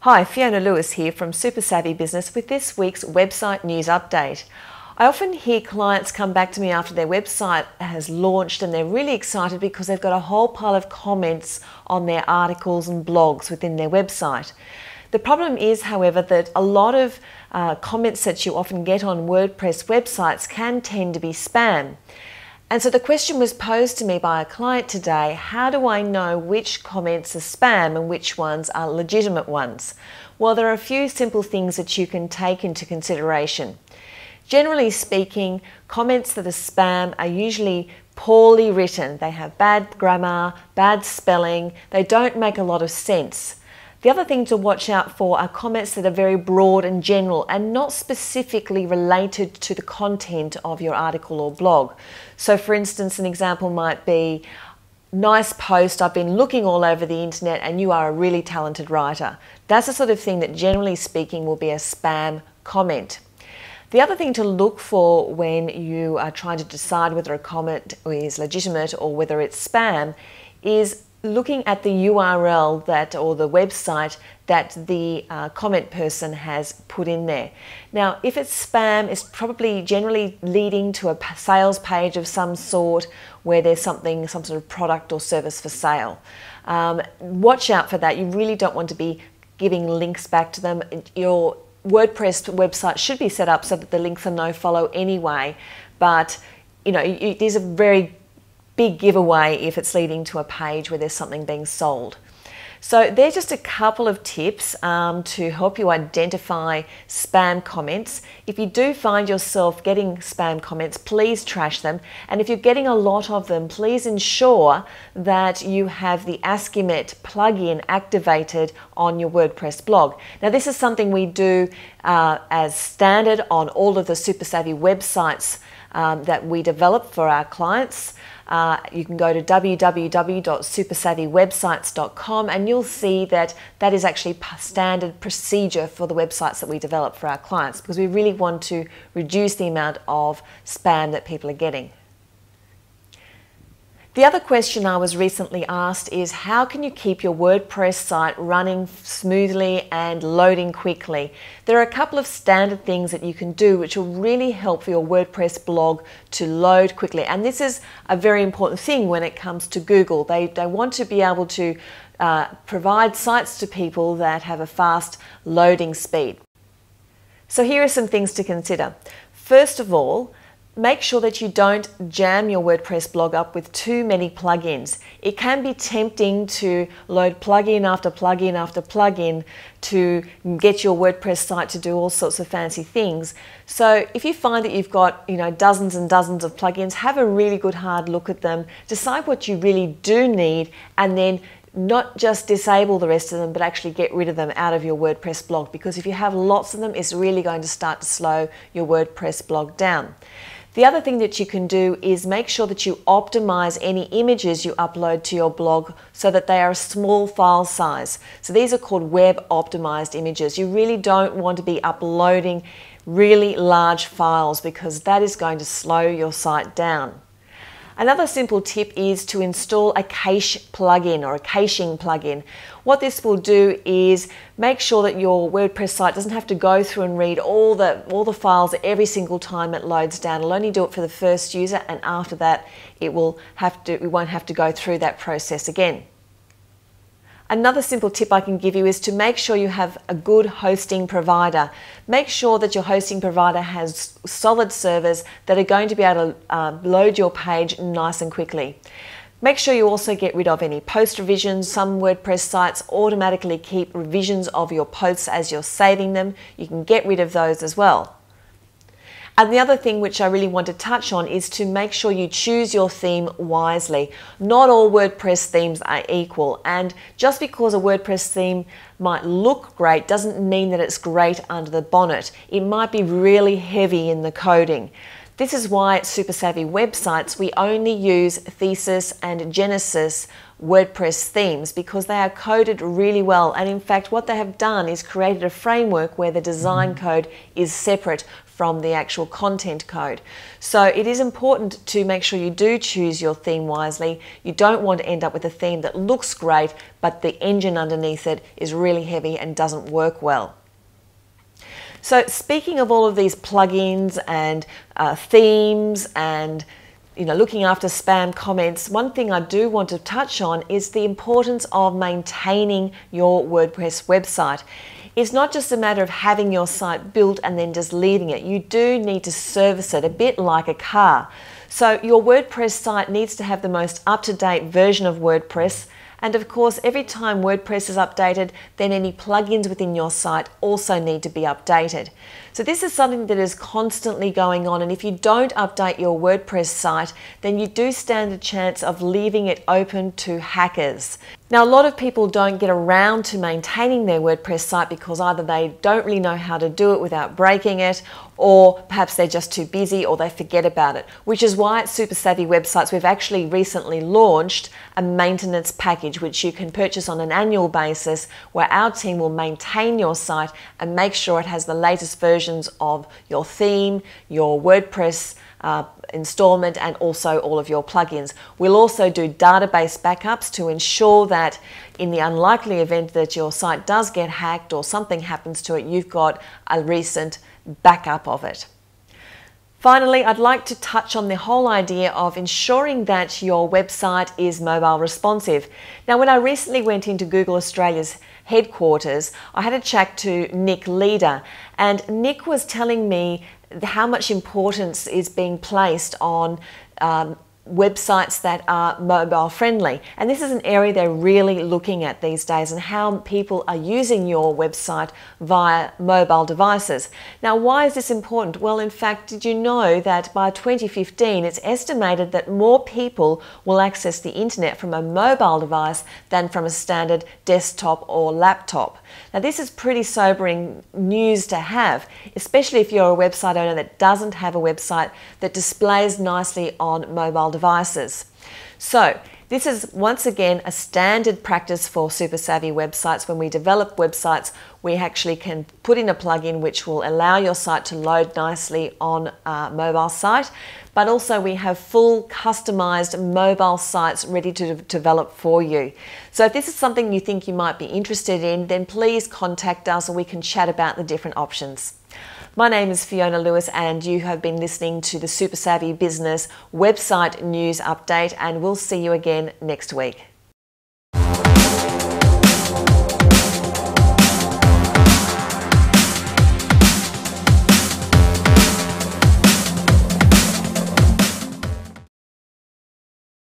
Hi, Fiona Lewis here from Super Savvy Business with this week's website news update. I often hear clients come back to me after their website has launched and they're really excited because they've got a whole pile of comments on their articles and blogs within their website. The problem is, however, that a lot of comments that you often get on WordPress websites can tend to be spam. And so the question was posed to me by a client today: how do I know which comments are spam and which ones are legitimate ones? Well, there are a few simple things that you can take into consideration. Generally speaking, comments that are spam are usually poorly written. They have bad grammar, bad spelling, they don't make a lot of sense. The other thing to watch out for are comments that are very broad and general and not specifically related to the content of your article or blog. So for instance, an example might be, "Nice post, I've been looking all over the internet and you are a really talented writer." That's the sort of thing that generally speaking will be a spam comment. The other thing to look for when you are trying to decide whether a comment is legitimate or whether it's spam is looking at the URL or the website that the comment person has put in there. Now, if it's spam, it's probably generally leading to a sales page of some sort where there's some sort of product or service for sale. Watch out for that. You really don't want to be giving links back to them. Your WordPress website should be set up so that the links are no follow anyway, but it is a very big giveaway if it's leading to a page where there's something being sold. So there's just a couple of tips to help you identify spam comments. If you do find yourself getting spam comments, please trash them. And if you're getting a lot of them, please ensure that you have the Askimet plugin activated on your WordPress blog. Now, this is something we do as standard on all of the Super Savvy websites that we develop for our clients. You can go to www.supersavvywebsites.com and you'll see that that is actually standard procedure for the websites that we develop for our clients, because we really want to reduce the amount of spam that people are getting. The other question I was recently asked is, how can you keep your WordPress site running smoothly and loading quickly? There are a couple of standard things that you can do which will really help for your WordPress blog to load quickly. And this is a very important thing when it comes to Google. They want to be able to provide sites to people that have a fast loading speed. So here are some things to consider. First of all, make sure that you don't jam your WordPress blog up with too many plugins. It can be tempting to load plugin after plugin after plugin to get your WordPress site to do all sorts of fancy things. So if you find that you've got dozens and dozens of plugins, have a really good hard look at them, decide what you really do need, and then not just disable the rest of them, but actually get rid of them out of your WordPress blog, because if you have lots of them, it's really going to start to slow your WordPress blog down. The other thing that you can do is make sure that you optimize any images you upload to your blog so that they are a small file size. So these are called web optimized images. You really don't want to be uploading really large files because that is going to slow your site down. Another simple tip is to install a cache plugin or a caching plugin. What this will do is make sure that your WordPress site doesn't have to go through and read all the files every single time it loads down. It'll only do it for the first user, and after that we won't have to go through that process again. Another simple tip I can give you is to make sure you have a good hosting provider. Make sure that your hosting provider has solid servers that are going to be able to load your page nice and quickly. Make sure you also get rid of any post revisions. Some WordPress sites automatically keep revisions of your posts as you're saving them. You can get rid of those as well. And the other thing which I really want to touch on is to make sure you choose your theme wisely. Not all WordPress themes are equal, and just because a WordPress theme might look great doesn't mean that it's great under the bonnet. It might be really heavy in the coding. This is why at Super Savvy Websites we only use Thesis and Genesis WordPress themes because they are coded really well. And in fact, what they have done is created a framework where the design code is separate from the actual content code. So it is important to make sure you do choose your theme wisely. You don't want to end up with a theme that looks great, but the engine underneath it is really heavy and doesn't work well. So speaking of all of these plugins and themes and looking after spam comments, one thing I do want to touch on is the importance of maintaining your WordPress website. It's not just a matter of having your site built and then just leaving it. You do need to service it a bit like a car. So your WordPress site needs to have the most up-to-date version of WordPress. And of course, every time WordPress is updated, then any plugins within your site also need to be updated. So this is something that is constantly going on, and if you don't update your WordPress site, then you do stand a chance of leaving it open to hackers. Now, a lot of people don't get around to maintaining their WordPress site because either they don't really know how to do it without breaking it, or perhaps they're just too busy or they forget about it, which is why at Super Savvy Websites we've actually recently launched a maintenance package which you can purchase on an annual basis, where our team will maintain your site and make sure it has the latest versions of your theme, your WordPress installment, and also all of your plugins. We'll also do database backups to ensure that in the unlikely event that your site does get hacked or something happens to it, you've got a recent backup of it. Finally, I'd like to touch on the whole idea of ensuring that your website is mobile responsive. Now, when I recently went into Google Australia's headquarters, I had a chat to Nick Leader, and Nick was telling me how much importance is being placed on websites that are mobile friendly, and this is an area they're really looking at these days, and how people are using your website via mobile devices. Now, why is this important? Well, in fact, did you know that by 2015 it's estimated that more people will access the internet from a mobile device than from a standard desktop or laptop? Now, this is pretty sobering news to have, especially if you're a website owner that doesn't have a website that displays nicely on mobile devices. So this is once again a standard practice for Super Savvy Websites. When we develop websites, we actually can put in a plugin which will allow your site to load nicely on a mobile site, but also we have full customized mobile sites ready to develop for you. So if this is something you think you might be interested in, then please contact us and we can chat about the different options. My name is Fiona Lewis, and you have been listening to the Super Savvy Business Website News Update, and we'll see you again next week.